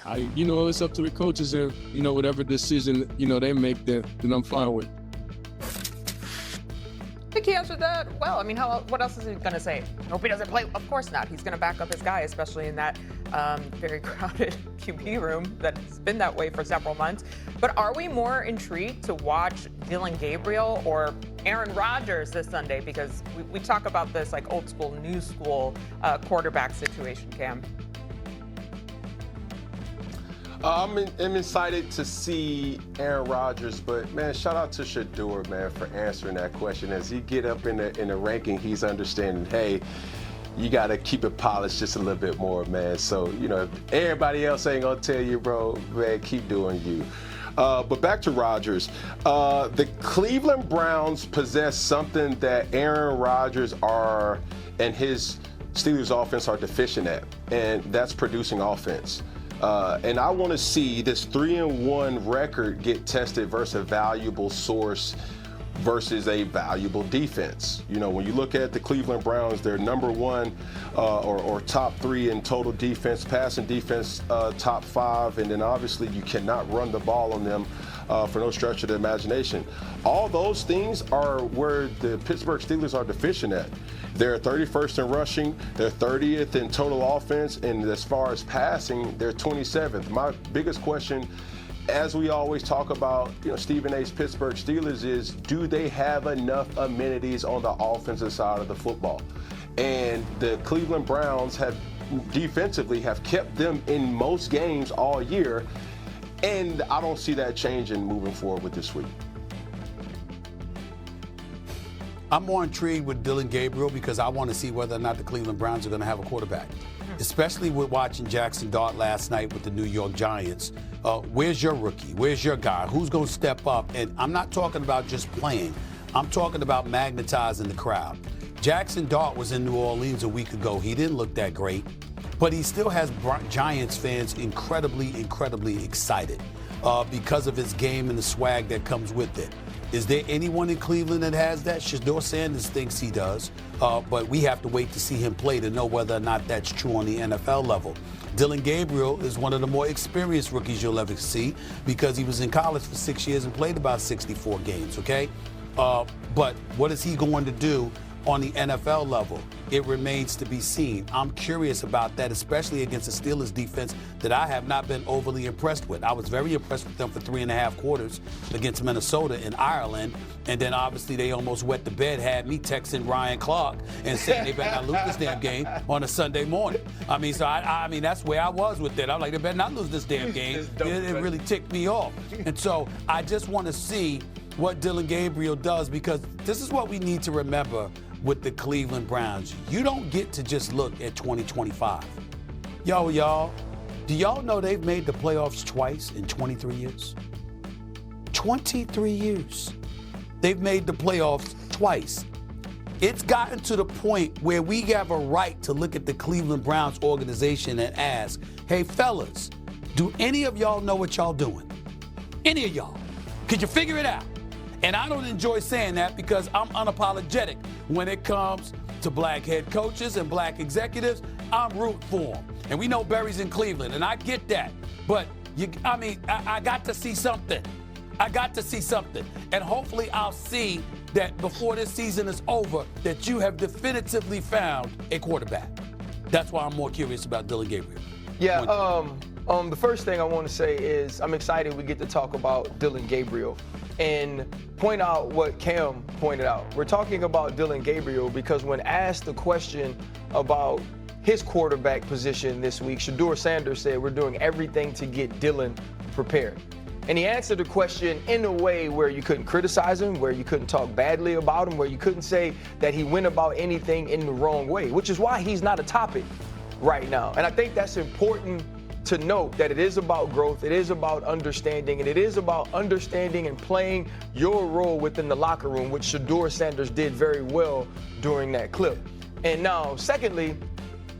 It's up to the coaches and, whatever decision, they make that I'm fine with. I think he answered that well. I mean, what else is he going to say? Hope he doesn't play. Of course not. He's going to back up his guy, especially in that very crowded QB room that has been that way for several months. But are we more intrigued to watch Dillon Gabriel or Aaron Rodgers this Sunday? Because we talk about this like old school, new school quarterback situation, Cam. I'm excited to see Aaron Rodgers, but man, shout out to Shedeur, man, for answering that question. As he get up in the ranking, he's understanding, hey, you got to keep it polished just a little bit more, man. So, if everybody else ain't going to tell you, bro, man, keep doing you. But back to Rodgers. The Cleveland Browns possess something that Aaron Rodgers and his Steelers offense are deficient at, and that's producing offense. And I want to see this 3-1 record get tested versus a valuable source versus a valuable defense. When you look at the Cleveland Browns, they're number one or top 3 in total defense, passing defense, top 5, and then obviously you cannot run the ball on them for no stretch of the imagination. All those things are where the Pittsburgh Steelers are deficient at. They're 31st in rushing, they're 30th in total offense, and as far as passing, they're 27th. My biggest question, as we always talk about, Stephen A's Pittsburgh Steelers, is do they have enough amenities on the offensive side of the football? And the Cleveland Browns have defensively kept them in most games all year, and I don't see that changing moving forward with this week. I'm more intrigued with Dillon Gabriel because I want to see whether or not the Cleveland Browns are going to have a quarterback, especially with watching Jackson Dart last night with the New York Giants. Where's your rookie? Where's your guy? Who's going to step up? And I'm not talking about just playing. I'm talking about magnetizing the crowd. Jackson Dart was in New Orleans a week ago. He didn't look that great, but he still has Giants fans incredibly, incredibly excited because of his game and the swag that comes with it. Is there anyone in Cleveland that has that? Shedeur Sanders thinks he does, but we have to wait to see him play to know whether or not that's true on the NFL level. Dillon Gabriel is one of the more experienced rookies you'll ever see because he was in college for 6 years and played about 64 games, okay? But what is he going to do on the NFL level? It remains to be seen. I'm curious about that, especially against the Steelers defense that I have not been overly impressed with. I was very impressed with them for 3.5 quarters against Minnesota in Ireland. And then obviously they almost wet the bed, had me texting Ryan Clark and saying they better not lose this damn game on a Sunday morning. I mean, that's where I was with it. I'm like, they better not lose this damn game. It really ticked me off. And so I just want to see what Dillon Gabriel does, because this is what we need to remember with the Cleveland Browns. You don't get to just look at 2025. Y'all, do y'all know they've made the playoffs twice in 23 years? 23 years. They've made the playoffs twice. It's gotten to the point where we have a right to look at the Cleveland Browns organization and ask, hey, fellas, do any of y'all know what y'all doing? Any of y'all? Could you figure it out? And I don't enjoy saying that because I'm unapologetic. When it comes to black head coaches and black executives, I'm rooting for them. And we know Barry's in Cleveland, and I get that. But, I got to see something. I got to see something. And hopefully I'll see that before this season is over, that you have definitively found a quarterback. That's why I'm more curious about Dillon Gabriel. Yeah, the first thing I want to say is I'm excited we get to talk about Dillon Gabriel and point out what Cam pointed out. We're talking about Dillon Gabriel because when asked the question about his quarterback position this week, Shedeur Sanders said we're doing everything to get Dillon prepared. And he answered the question in a way where you couldn't criticize him, where you couldn't talk badly about him, where you couldn't say that he went about anything in the wrong way, which is why he's not a topic right now. And I think that's important to note, that it is about growth, it is about understanding, and it is about understanding and playing your role within the locker room, which Shedeur Sanders did very well during that clip. And now, secondly,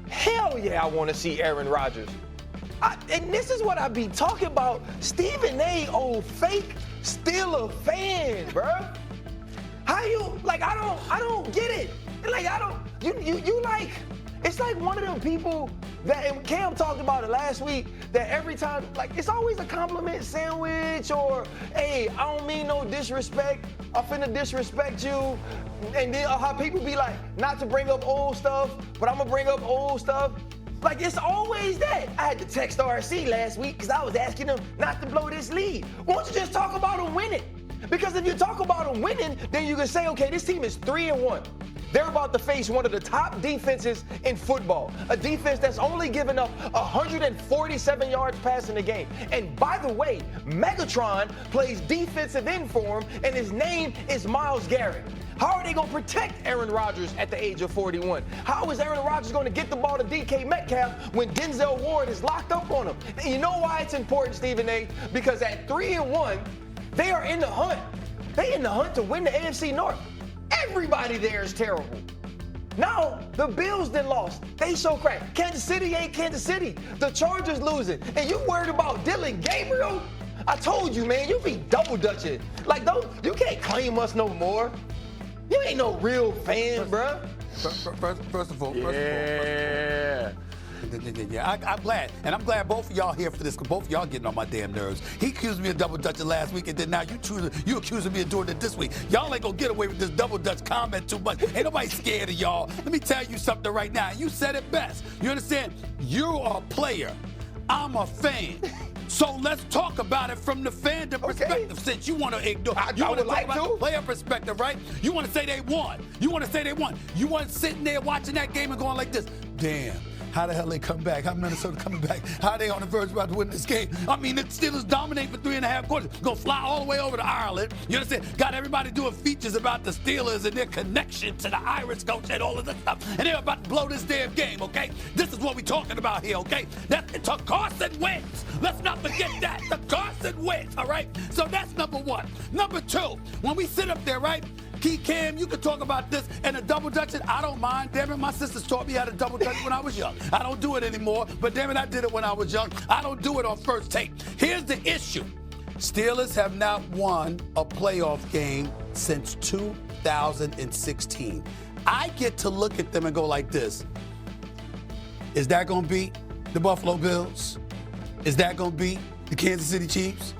hell yeah, I want to see Aaron Rodgers. And this is what I be talking about. Stephen A, old fake Steeler fan, bruh. How you, I don't get it. You like, it's like one of them people that, and Cam talked about it last week, that every time, like, it's always a compliment sandwich or, hey, I don't mean no disrespect. I'm finna disrespect you. And then how people be like, not to bring up old stuff, but I'm gonna bring up old stuff. Like, it's always that. I had to text RC last week because I was asking him not to blow this lead. Why don't you just talk about him winning? Because if you talk about him winning, then you can say, okay, this team is 3-1. They're about to face one of the top defenses in football, a defense that's only given up 147 yards passing the game. And by the way, Megatron plays defensive end for him, and his name is Myles Garrett. How are they going to protect Aaron Rodgers at the age of 41? How is Aaron Rodgers going to get the ball to DK Metcalf when Denzel Ward is locked up on him? And you know why it's important, Stephen A? Because at 3-1, they are in the hunt. They in the hunt to win the AFC North. Everybody there is terrible. Now, the Bills then lost. They so cracked. Kansas City ain't Kansas City. The Chargers losing. And you worried about Dillon Gabriel? I told you, man, you be double dutching. Like, you can't claim us no more. You ain't no real fan, bruh. First of all, Yeah. I'm glad. And I'm glad both of y'all here for this, because both of y'all getting on my damn nerves. He accused me of double dutching last week, and then now you accusing me of doing it this week. Y'all ain't gonna get away with this double dutch comment too much. Ain't nobody scared of y'all. Let me tell you something right now. You said it best. You understand? You're a player. I'm a fan. So let's talk about it from the fandom perspective. Since you want to ignore, you want to talk about the player perspective, right? You want to say they won. You want sitting there watching that game and going like this. Damn. How the hell they come back? How Minnesota coming back? How they on the verge about to win this game? I mean, the Steelers dominate for 3.5 quarters. Gonna fly all the way over to Ireland. You understand? Got everybody doing features about the Steelers and their connection to the Irish coach and all of this stuff. And they're about to blow this damn game, okay? This is what we're talking about here, okay? That's Carson Wentz. Let's not forget that. The Carson Wentz, all right? So that's number one. Number two, when we sit up there, right? Cam, you can talk about this and a double dutching. I don't mind. Damn it, my sisters taught me how to double dutch when I was young. I don't do it anymore, but damn it, I did it when I was young. I don't do it on first take. Here's the issue. Steelers have not won a playoff game since 2016. I get to look at them and go like this. Is that going to beat the Buffalo Bills? Is that going to beat the Kansas City Chiefs?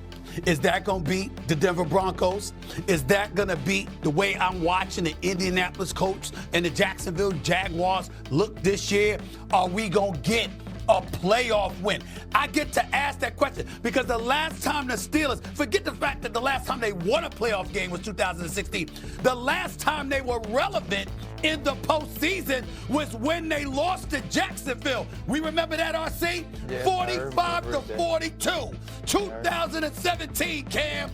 Is that going to beat the Denver Broncos? Is that going to beat the way I'm watching the Indianapolis Colts and the Jacksonville Jaguars look this year? Are we going to get a playoff win? I get to ask that question because the last time the Steelers, forget the fact that the last time they won a playoff game was 2016. The last time they were relevant in the postseason was when they lost to Jacksonville. We remember that, RC? Yes, 45-42. 2017, Cam.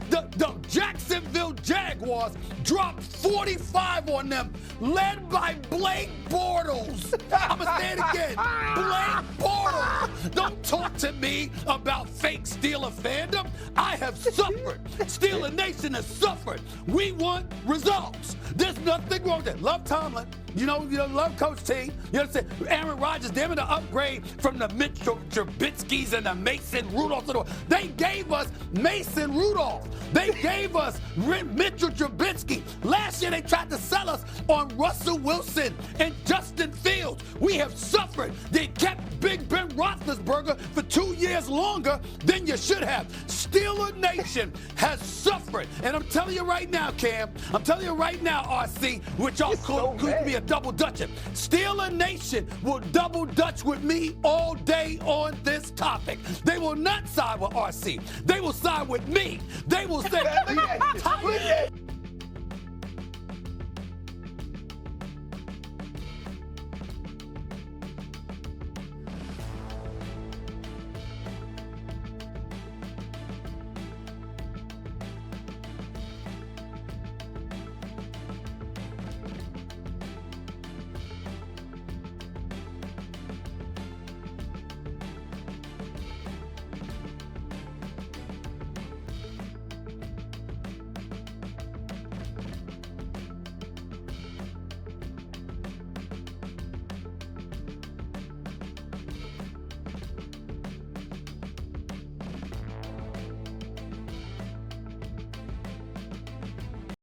The Jacksonville Jaguars dropped 45 on them, led by Blake Bortles. I'm going to say it again. Blake Bortles. Don't talk to me about fake Steeler fandom. I have suffered. Steeler Nation has suffered. We want results. There's nothing wrong with that. Love Tomlin. You know, love Coach T. You understand? Aaron Rodgers, they're going to upgrade from the Mitchell Trubisky's and the Mason Rudolphs. They gave us Mason Rudolph. They gave us Mitchell Trubisky. Last year, they tried to sell us on Russell Wilson and Justin Fields. We have suffered. They kept Big Ben Roethlisberger for 2 years longer than you should have. Steeler Nation has suffered. And I'm telling you right now, Cam, I'm telling you right now, RC, which y'all could be a double dutcher. Steeler Nation will double dutch with me all day on this topic. They will not side with RC. They will side with me. They will say,